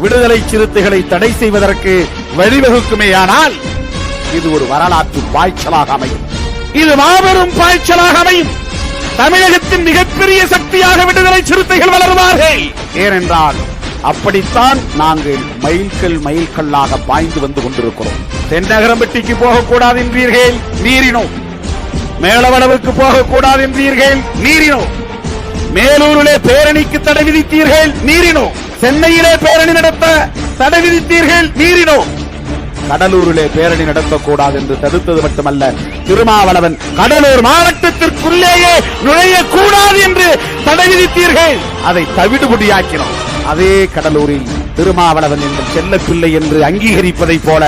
விடுதலை சிறுத்தைகளை தடை செய்வதற்கு வழிவகுக்குமேயானால் இது ஒரு வரலாற்று பாய்ச்சலாக அமையும். இது மாபெரும் பாய்ச்சலாக அமையும். தமிழகத்தின் மிகப்பெரிய சக்தியாக விடுதலை சிறுத்தைகள் வளருவார்கள். ஏனென்றால் அப்படித்தான் நாங்கள் மைல்கல்லாக பாய்ந்து வந்து கொண்டிருக்கிறோம். தென்னகரம்பட்டிக்கு போகக்கூடாது என்றீர்கள், மீறினோம். மேலவளவுக்கு போகக்கூடாது என்றீர்கள், மீறினோம். மேலூரிலே பேரணிக்கு தடை விதித்தீர்கள், மீறினோம். சென்னையிலே பேரணி நடத்த தடை விதித்தீர்கள், மீறினோம். கடலூரிலே பேரணி நடத்தக்கூடாது என்று தடுத்தது மட்டுமல்ல, திருமாவளவன் கடலூர் மாவட்டத்திற்குள்ளேயே நுழையக்கூடாது என்று தடை விதித்தீர்கள். அதை தவிடுபடியாக்கினோம். அதே கடலூரில் திருமாவளவன் எங்கள் செல்ல பிள்ளை என்று அங்கீகரிப்பதை போல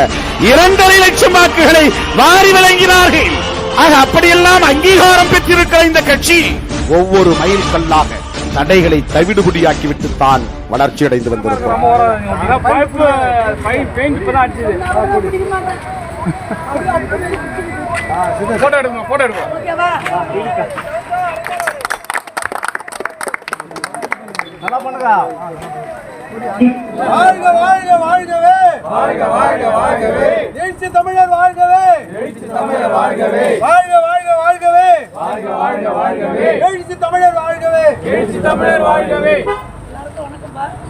2.5 லட்சம் வாக்குகளை வாரி வழங்கினார்கள். ஆக அப்படியெல்லாம் அங்கீகாரம் பெற்றிருக்கிற இந்த கட்சி ஒவ்வொரு மைல்கல்லாக தடைகளை தவிடுபடியாக்கிவிட்டுத்தான் வளர்ச்சி அடைந்து வந்திருக்கிறோம். நல்லா பண்ணுங்க. வாழ்க வாழ்க வாழ்கவே, வாழ்க வாழ்க வாழ்கவே, எழுச்சி தமிழர் வாழ்கவே, எழுச்சி தமிழர் வாழ்கவே, வாழ்க வாழ்க வாழ்கவே, வாழ்க வாழ்க வாழ்கவே, எழுச்சி தமிழர் வாழ்கவே, எழுச்சி தமிழர் வாழ்கவே. எல்லாருக்கும் வணக்கம்.